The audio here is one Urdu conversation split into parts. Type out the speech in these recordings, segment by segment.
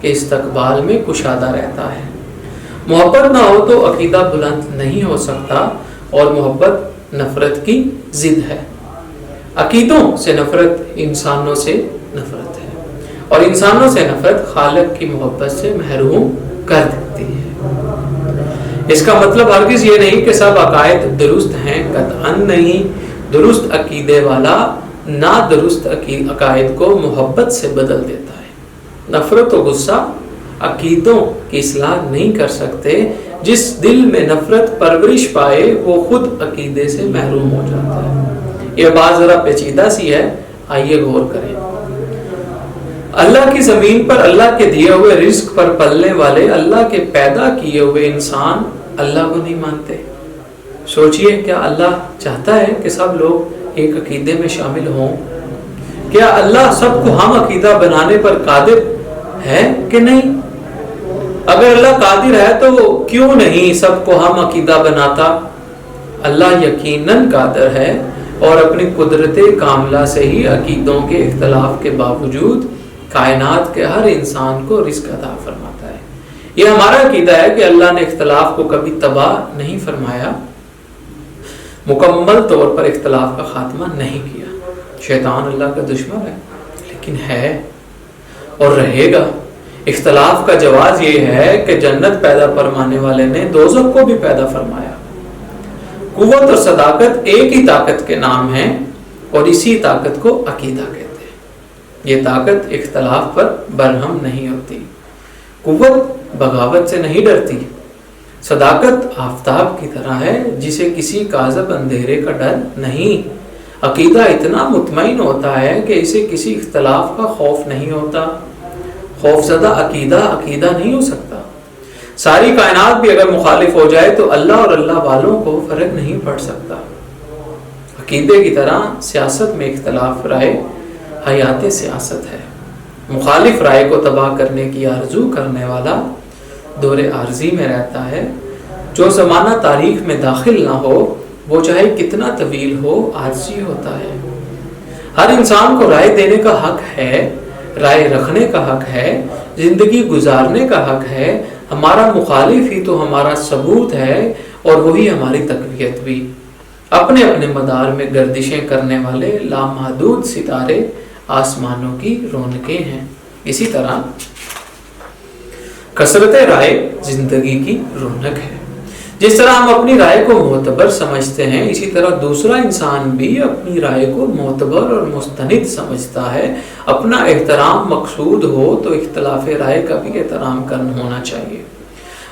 کے استقبال میں کشادہ رہتا ہے۔ محبت نہ ہو تو عقیدہ بلند نہیں ہو سکتا، اور محبت نفرت کی ضد ہے۔ عقیدوں سے نفرت انسانوں سے نفرت ہے، اور انسانوں سے نفرت خالق کی محبت سے محروم کر دیتی ہے۔ اس کا مطلب ہرگز یہ نہیں کہ سب عقائد درست ہیں، قطعاً نہیں۔ درست عقیدے والا نادرست عقائد کو محبت سے بدل دیتا ہے۔ نفرت و غصہ عقیدوں کی اصلاح نہیں کر سکتے۔ جس دل میں نفرت پرورش پائے وہ خود عقیدے سے محروم ہو جاتا ہے۔ یہ بات ذرا پیچیدہ سی ہے، آئیے غور کریں۔ اللہ کی زمین پر اللہ کے دیے ہوئے رزق پر پلنے والے اللہ کے پیدا کیے ہوئے انسان اللہ کو نہیں مانتے۔ سوچئے، کیا اللہ چاہتا ہے کہ سب لوگ ایک عقیدے میں شامل ہوں؟ کیا اللہ سب کو ہم عقیدہ بنانے پر قادر ہے کہ نہیں؟ اگر اللہ قادر ہے تو کیوں نہیں سب کو ہم عقیدہ بناتا؟ اللہ یقیناً قادر ہے، اور اپنی قدرت کاملہ سے ہی عقیدوں کے اختلاف کے باوجود کائنات کے ہر انسان کو رزق عطا فرماتا ہے۔ یہ ہمارا عقیدہ ہے کہ اللہ نے اختلاف کو کبھی تباہ نہیں فرمایا، مکمل طور پر اختلاف کا خاتمہ نہیں کیا۔ شیطان اللہ کا دشمن ہے، لیکن ہے اور رہے گا۔ اختلاف کا جواز یہ ہے کہ جنت پیدا فرمانے والے نے دوزخ کو بھی پیدا فرمایا۔ قوت اور صداقت ایک ہی طاقت کے نام ہیں، اور اسی طاقت کو عقیدہ کہتے ہیں۔ یہ طاقت اختلاف پر برہم نہیں ہوتی۔ قوت بغاوت سے نہیں ڈرتی۔ صداقت آفتاب کی طرح ہے جسے کسی کاذب اندھیرے کا ڈر نہیں۔ عقیدہ اتنا مطمئن ہوتا ہے کہ اسے کسی اختلاف کا خوف نہیں ہوتا۔ خوف زدہ عقیدہ عقیدہ نہیں ہو سکتا۔ ساری کائنات بھی اگر مخالف ہو جائے تو اللہ اور اللہ والوں کو فرق نہیں پڑ سکتا۔ عقیدے کی طرح سیاست میں اختلاف رائے حیات سیاست ہے۔ مخالف رائے کو تباہ کرنے کی آرزو کرنے والا دور عارضی میں رہتا ہے۔ جو زمانہ تاریخ میں داخل نہ ہو وہ چاہے کتنا طویل ہو عارضی ہوتا ہے۔ ہر انسان کو رائے دینے کا حق ہے، رائے رکھنے کا حق ہے، زندگی گزارنے کا حق ہے۔ ہمارا مخالف ہی تو ہمارا ثبوت ہے، اور وہی ہماری تقویت بھی۔ اپنے اپنے مدار میں گردشیں کرنے والے لامحدود ستارے آسمانوں کی رونقیں ہیں۔ اسی طرح کثرت رائے زندگی کی رونق ہے۔ جس طرح ہم اپنی رائے کو معتبر سمجھتے ہیں، اسی طرح دوسرا انسان بھی اپنی رائے کو معتبر اور مستند سمجھتا ہے۔ اپنا احترام مقصود ہو تو اختلاف رائے کا بھی احترام ہونا چاہیے۔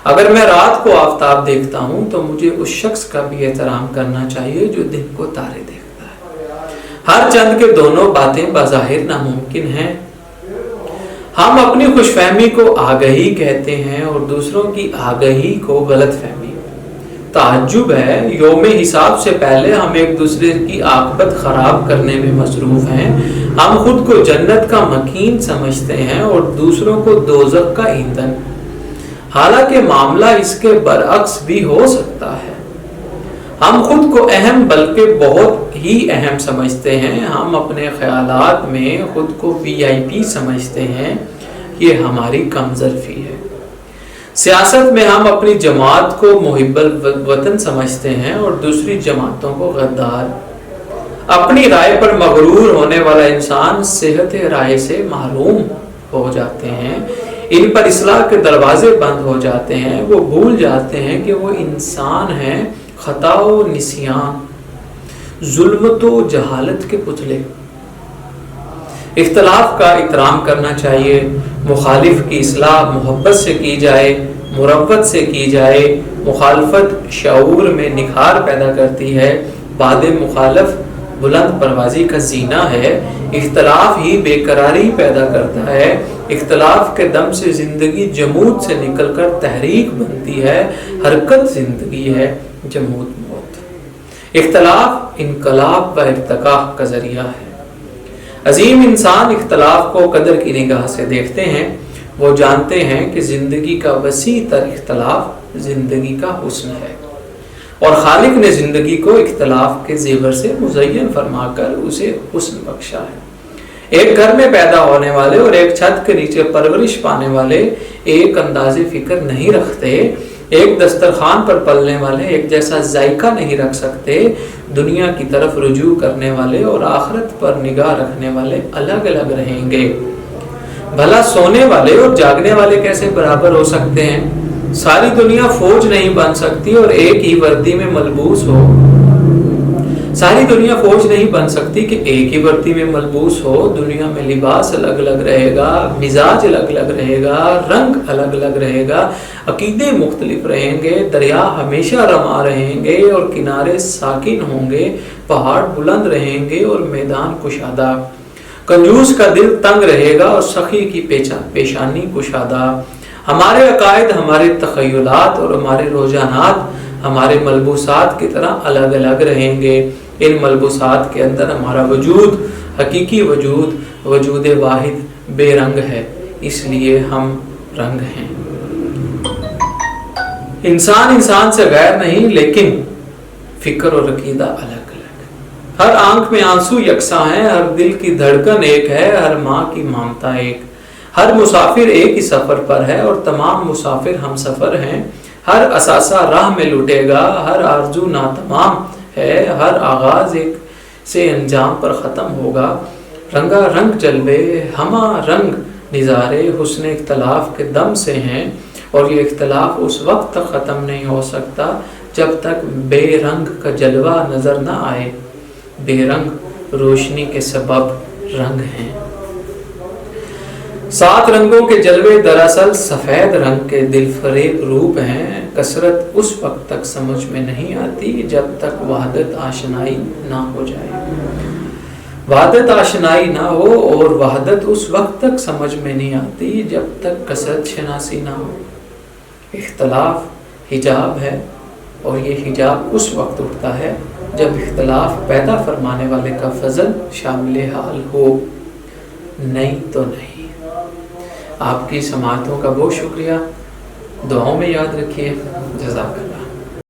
اگر میں رات کو آفتاب دیکھتا ہوں تو مجھے اس شخص کا بھی احترام کرنا چاہیے جو دن کو تارے دیکھتا ہے۔ ہر چند کے دونوں باتیں بظاہر ناممکن ہیں۔ ہم اپنی خوش فہمی کو آگہی کہتے ہیں اور دوسروں کی آگہی کو غلط فہمی۔ تعجب ہے، یوم حساب سے پہلے ہم ایک دوسرے کی عاقبت خراب کرنے میں مصروف ہیں۔ ہم خود کو جنت کا مکین سمجھتے ہیں اور دوسروں کو دوزخ کا ایندھن، حالانکہ معاملہ اس کے برعکس بھی ہو سکتا ہے۔ ہم خود کو اہم بلکہ بہت ہی اہم سمجھتے ہیں۔ ہم اپنے خیالات میں خود کو VIP سمجھتے ہیں۔ یہ ہماری کمزوری ہے۔ سیاست میں ہم اپنی جماعت کو محب الوطن سمجھتے ہیں اور دوسری جماعتوں کو غدار۔ اپنی رائے پر مغرور ہونے والا انسان صحت رائے سے محروم ہو جاتے ہیں۔ ان پر اصلاح کے دروازے بند ہو جاتے ہیں۔ وہ بھول جاتے ہیں کہ وہ انسان ہیں، خطا و نسیان، ظلمت و جہالت کے پتلے۔ اختلاف کا احترام کرنا چاہیے۔ مخالف کی اصلاح محبت سے کی جائے، مروت سے کی جائے۔ مخالفت شعور میں نکھار پیدا کرتی ہے۔ بعد مخالف بلند پروازی کا زینہ ہے۔ اختلاف ہی بے قراری پیدا کرتا ہے۔ اختلاف کے دم سے زندگی جمود سے نکل کر تحریک بنتی ہے۔ حرکت زندگی ہے، جمود موت۔ اختلاف انقلاب و ارتقاء کا ذریعہ ہے۔ عظیم انسان اختلاف کو قدر کی نگاہ سے دیکھتے ہیں۔ وہ جانتے ہیں کہ زندگی کا وسیع تر اختلاف زندگی کا حسن ہے، اور خالق نے زندگی کو اختلاف کے زیور سے مزین فرما کر اسے حسن بخشا ہے۔ ایک گھر میں پیدا ہونے والے اور ایک چھت کے نیچے پرورش پانے والے ایک انداز فکر نہیں رکھتے، ایک دسترخوان پر پلنے والے ایک جیسا ذائقہ نہیں رکھ سکتے۔ دنیا کی طرف رجوع کرنے والے اور آخرت پر نگاہ رکھنے والے الگ الگ رہیں گے۔ بھلا سونے والے اور جاگنے والے کیسے برابر ہو سکتے ہیں؟ ساری دنیا فوج نہیں بن سکتی اور ایک ہی وردی میں ملبوس ہو۔ ساری دنیا فوج نہیں بن سکتی کہ ایک ہی وردی میں ملبوس ہو۔ دنیا میں لباس الگ الگ رہے گا، مزاج الگ الگ رہے گا، رنگ الگ الگ رہے گا، عقیدے مختلف رہیں گے، دریا ہمیشہ رواں رہیں گے اور کنارے ساکن ہوں گے، پہاڑ بلند رہیں گے اور میدان کشادہ، کنجوس کا دل تنگ رہے گا اور سخی کی پیشانی کشادہ۔ ہمارے عقائد، ہمارے تخیلات اور ہمارے رجحانات ہمارے ملبوسات کی طرح الگ الگ رہیں گے۔ ان ملبوسات کے اندر ہمارا وجود، حقیقی وجود، وجود واحد بے رنگ ہے، اس لیے ہم رنگ ہیں۔ انسان سے غیر نہیں، لیکن فکر اور عقیدہ الگ الگ۔ ہر آنکھ میں آنسو یکساں ہیں، ہر دل کی دھڑکن ایک ہے، ہر ماں کی ممتا ایک۔ ہر مسافر ایک ہی سفر پر ہے اور تمام مسافر ہم سفر ہیں۔ ہر اثاثہ راہ میں لٹے گا، ہر آرزو ناتمام ہے، ہر آغاز ایک سے انجام پر ختم ہوگا۔ رنگا رنگ جلوے، ہمہ رنگ نظارے حسن اختلاف کے دم سے ہیں، اور یہ اختلاف اس وقت تک ختم نہیں ہو سکتا جب تک بے رنگ کا جلوہ نظر نہ آئے۔ بے رنگ روشنی کے سبب رنگ ہیں۔ 7 رنگوں کے جلوے دراصل سفید رنگ کے دل فریب روپ ہیں۔ کثرت اس وقت تک سمجھ میں نہیں آتی جب تک وحدت آشنائی نہ ہو جائے۔ وحدت آشنائی نہ ہو، اور وحدت اس وقت تک سمجھ میں نہیں آتی جب تک کثرت شناسی نہ ہو۔ اختلاف حجاب ہے، اور یہ حجاب اس وقت اٹھتا ہے جب اختلاف پیدا فرمانے والے کا فضل شامل حال ہو، نہیں تو نہیں۔ آپ کی سماعتوں کا بہت شکریہ، دعاؤں میں یاد رکھیے۔ جزاک اللہ۔